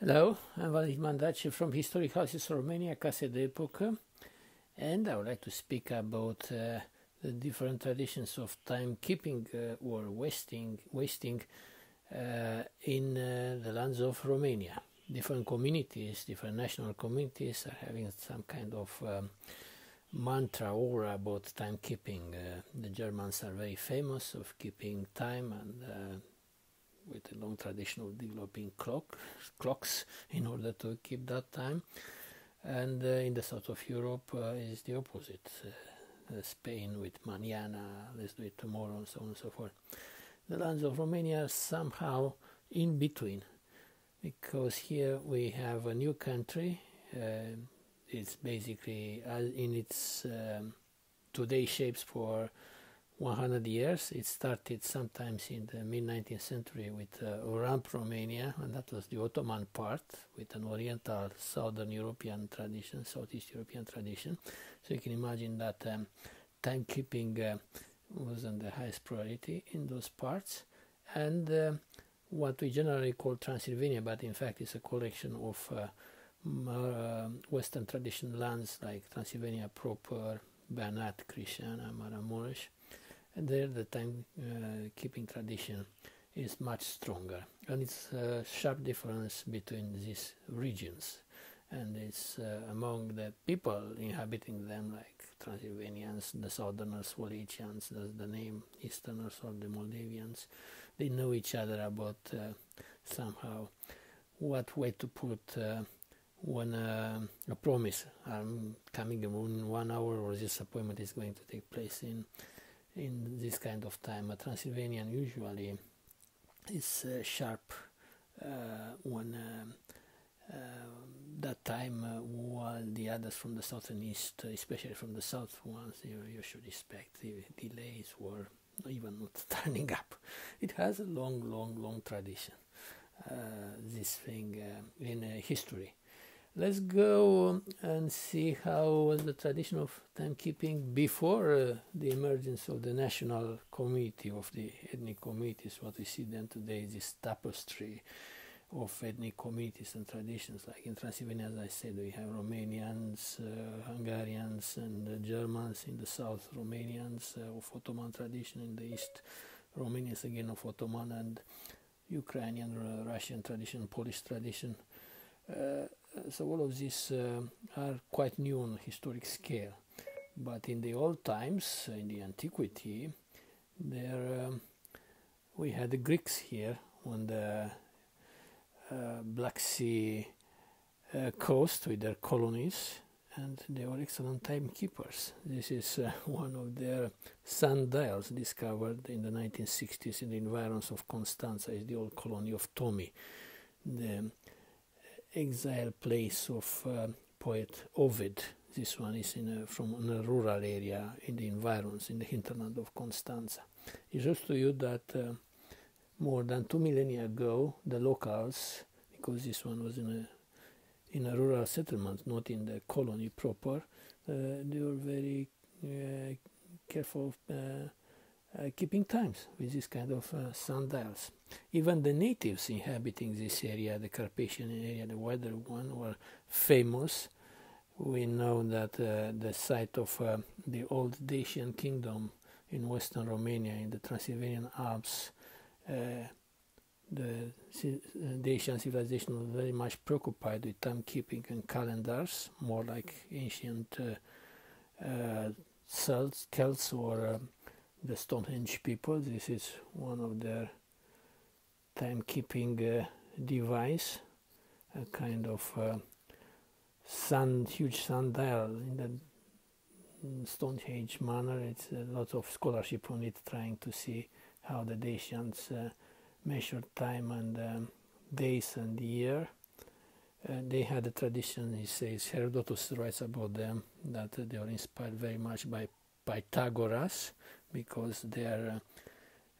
Hello, I'm Valentin Mandaci from Historic Houses Romania, Case de Epocă, and I would like to speak about the different traditions of timekeeping or wasting in the lands of Romania. Different communities, different national communities are having some kind of mantra aura about timekeeping. The Germans are very famous of keeping time and with a long tradition of developing clocks in order to keep that time, and in the south of Europe is the opposite. Spain with mañana, let's do it tomorrow, and so on and so forth. The lands of Romania are somehow in between, because here we have a new country. It's basically in its today shapes for 100 years. It started sometimes in the mid-19th century with Ramp Romania, and that was the Ottoman part with an Oriental Southern European tradition, Southeast European tradition. So you can imagine that timekeeping wasn't the highest priority in those parts. And what we generally call Transylvania, but in fact it's a collection of Western tradition lands like Transylvania proper, Banat, Crișana, Maramureș. And there the time-keeping tradition is much stronger, and it's a sharp difference between these regions, and it's among the people inhabiting them, like Transylvanians, the Southerners, Wallachia, the name Easterners or the Moldavians. They know each other about somehow what way to put when a promise, I'm coming in 1 hour, or this appointment is going to take place in this kind of time. A Transylvanian usually is sharp when that time, while the others from the south and east, especially from the south ones, you should expect delays or even not turning up. It has a long tradition, this thing in history. Let's go and see how was the tradition of timekeeping before the emergence of the national community, of the ethnic communities. What we see then today is this tapestry of ethnic communities and traditions. Like in Transylvania, as I said, we have Romanians, Hungarians, and Germans in the south, Romanians of Ottoman tradition in the east, Romanians again of Ottoman, and Ukrainian, Russian tradition, Polish tradition. So all of these are quite new on a historic scale, but in the old times, in the antiquity, there we had the Greeks here on the Black Sea coast with their colonies, and they were excellent timekeepers. This is one of their sundials discovered in the 1960s in the environs of Constanța. Is the old colony of Tomi, the exile place of poet Ovid. This one is from a rural area in the environs, in the hinterland of Constanța. It shows to you that more than 2 millennia ago, the locals, because this one was in a rural settlement, not in the colony proper, they were very careful of keeping times with this kind of sundials. Even the natives inhabiting this area, the Carpathian area, the wider one, were famous. We know that the site of the old Dacian kingdom in western Romania, in the Transylvanian Alps, the Dacian civilization was very much preoccupied with timekeeping and calendars, more like ancient Celts or the Stonehenge people. This is one of their timekeeping device, a kind of huge sundial in the Stonehenge manner. It's a lot of scholarship on it, trying to see how the Dacians measured time and days and year. They had a tradition, he says, Herodotus writes about them, that they were inspired very much by Pythagoras, because they are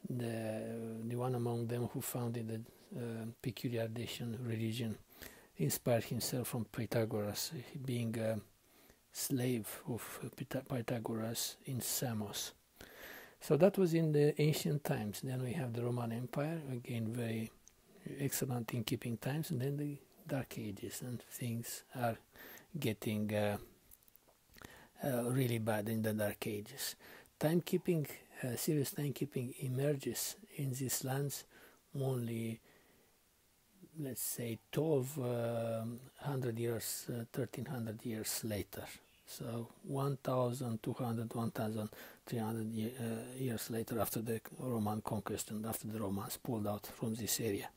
the one among them who founded the peculiar Dacian religion inspired himself from Pythagoras, being a slave of Pythagoras in Samos. So that was in the ancient times. Then we have the Roman Empire, again very excellent in keeping times, and then the Dark Ages, and things are getting really bad in the Dark Ages. Timekeeping, serious timekeeping emerges in these lands only, let's say, 1200 years, 1300 years later. So 1200, 1300 years later, after the Roman conquest and after the Romans pulled out from this area.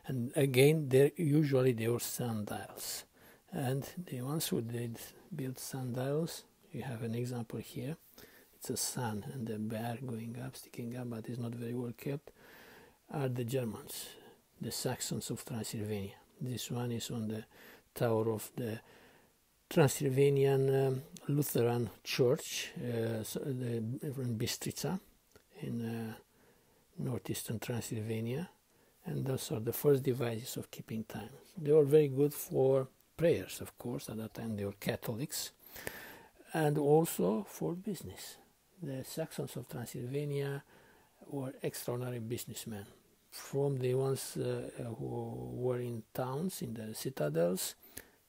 And again, usually they were sundials. And the ones who did build sundials, you have an example here. It's a sun and a bear going up, sticking up, but it's not very well kept, are the Germans, the Saxons of Transylvania. This one is on the tower of the Transylvanian Lutheran Church in Bistrica in northeastern Transylvania, and those are the first devices of keeping time. They were very good for prayers, of course. At that time they were Catholics, and also for business. The Saxons of Transylvania were extraordinary businessmen, from the ones who were in towns, in the citadels,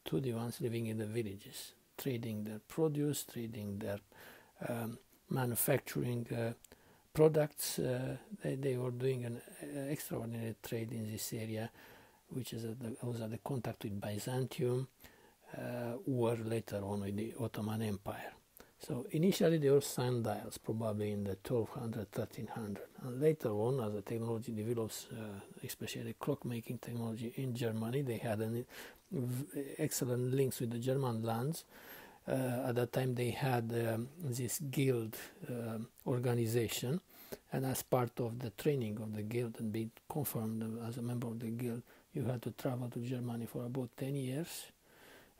to the ones living in the villages, trading their produce, trading their manufacturing products. They were doing an extraordinary trade in this area, which was at the contact with Byzantium, or later on with the Ottoman Empire. So initially they were sundials, probably in the 1200, 1300. And later on, as the technology develops, especially the clockmaking technology in Germany, they had excellent links with the German lands. At that time they had this guild organization, and as part of the training of the guild and being confirmed as a member of the guild, you had to travel to Germany for about 10 years,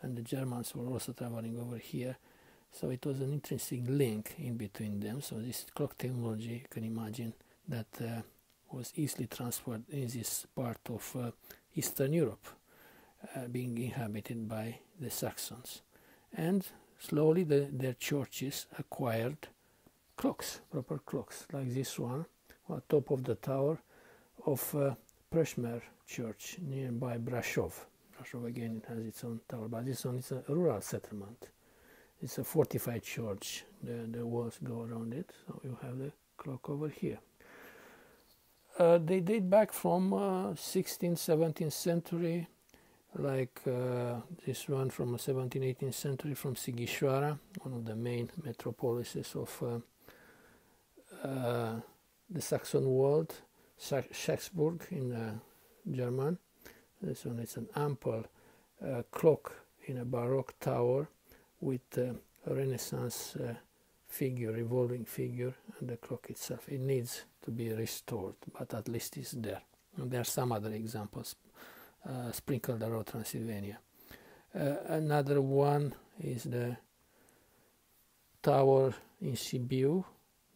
and the Germans were also traveling over here. So it was an interesting link in between them. So this clock technology, you can imagine, that was easily transferred in this part of Eastern Europe, being inhabited by the Saxons. And slowly their churches acquired clocks, proper clocks, like this one, on top of the tower of Prešmer Church nearby Brașov. Brașov again, it has its own tower, but this one is a rural settlement. It's a fortified church. The walls go around it, so you have the clock over here. They date back from 16th, 17th century, like this one from the 17th, 18th century from Sighișoara, one of the main metropolises of the Saxon world, Schäßburg in German. This one is an ample clock in a Baroque tower with a Renaissance figure, revolving figure, and the clock itself. It needs to be restored, but at least it's there. And there are some other examples sprinkled around Transylvania. Another one is the tower in Sibiu,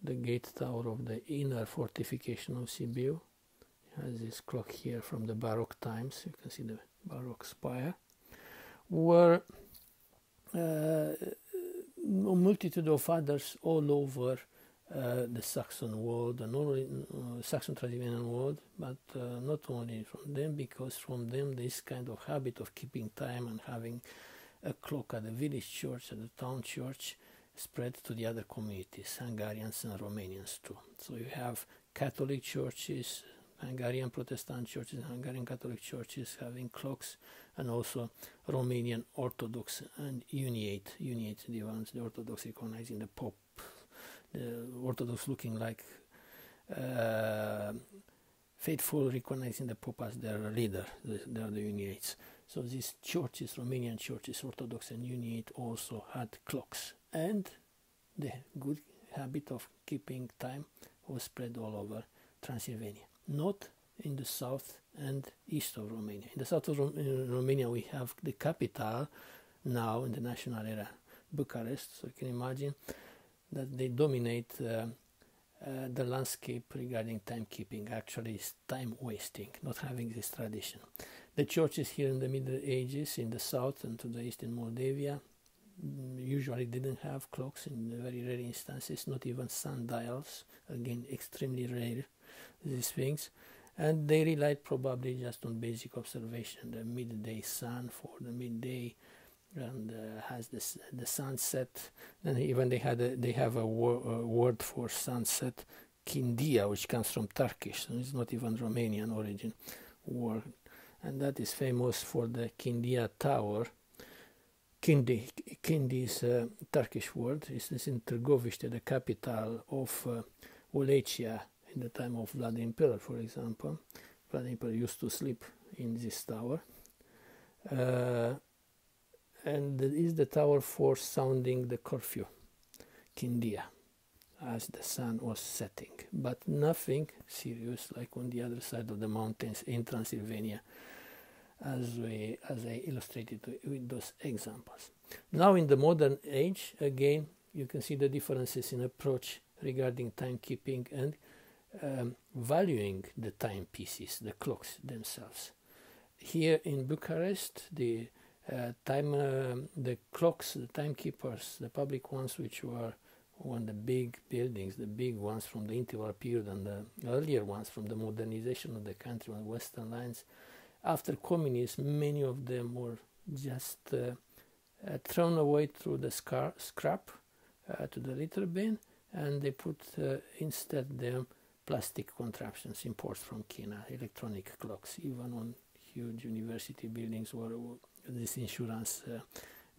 the gate tower of the inner fortification of Sibiu. It has this clock here from the Baroque times. You can see the Baroque spire, where a multitude of others all over the Saxon world, and only Saxon Transylvanian world, but not only from them, because from them this kind of habit of keeping time and having a clock at the village church, at the town church, spread to the other communities, Hungarians and Romanians too. So you have Catholic churches, Hungarian Protestant churches, Hungarian Catholic churches having clocks, and also Romanian Orthodox and Uniate the ones, the Orthodox recognizing the Pope, the Orthodox looking like faithful, recognizing the Pope as their leader. They are the Uniates. So these churches, Romanian churches, Orthodox and Uniate, also had clocks, and the good habit of keeping time was spread all over Transylvania. Not in the south and east of Romania. In the south of Romania we have the capital now in the national era, Bucharest, so you can imagine that they dominate the landscape regarding timekeeping. Actually it's time wasting, not having this tradition. The churches here in the Middle Ages in the south and to the east in Moldavia usually didn't have clocks, in very rare instances, not even sundials, again extremely rare, these things. And they relied probably just on basic observation, the midday sun for the midday, and has this, the sunset. And even they have a word for sunset, Kindia, which comes from Turkish, so it's not even Romanian origin word, and that is famous for the Kindia Tower. Kindi is a Turkish word. It's in Târgoviște, the capital of Wallachia in the time of Vlad the Impaler, for example. Vlad the Impaler used to sleep in this tower. And it is the tower for sounding the curfew, Kindia, as the sun was setting. But nothing serious like on the other side of the mountains in Transylvania, as I illustrated with those examples. Now in the modern age, again, you can see the differences in approach regarding timekeeping and valuing the timepieces, the clocks themselves. Here in Bucharest, the clocks, the timekeepers, the public ones, which were on the big buildings, the big ones from the interwar period and the earlier ones from the modernization of the country on Western lines, after communism, many of them were just thrown away through the scrap to the litter bin, and they put instead them plastic contraptions, imports from China, electronic clocks, even on huge university buildings or this insurance,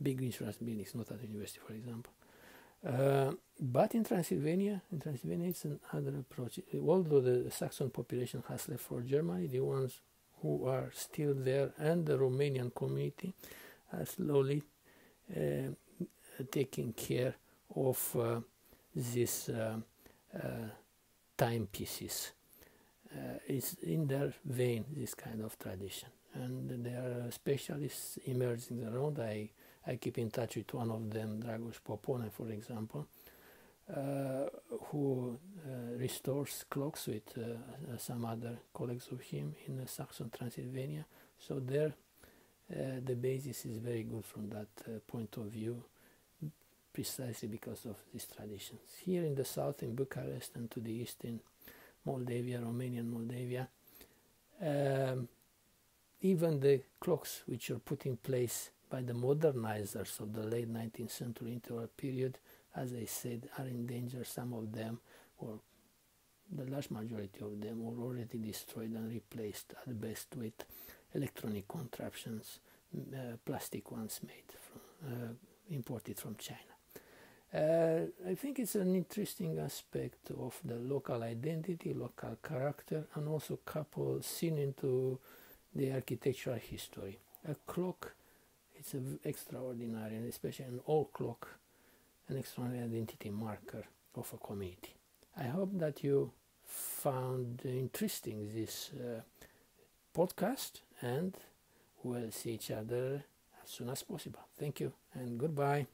big insurance buildings, not at the university, for example. But in Transylvania it's another approach. Although the Saxon population has left for Germany, the ones who are still there and the Romanian community are slowly taking care of these timepieces. It's in their vein, this kind of tradition. And there are specialists emerging around. I keep in touch with one of them, Dragoș Popone, for example, who restores clocks with some other colleagues of him in Saxon Transylvania. So there, the basis is very good from that point of view, precisely because of these traditions. Here in the south, in Bucharest, and to the east in Moldavia, Romanian Moldavia, even the clocks which are put in place by the modernizers of the late 19th century interwar period, as I said, are in danger. Some of them, or the large majority of them, were already destroyed and replaced at best with electronic contraptions, plastic ones made from, imported from China. I think it's an interesting aspect of the local identity, local character, and also seen into the architectural history. A clock, it's an extraordinary, and especially an old clock, an extraordinary identity marker of a community. I hope that you found interesting this podcast, and we'll see each other as soon as possible. Thank you and goodbye.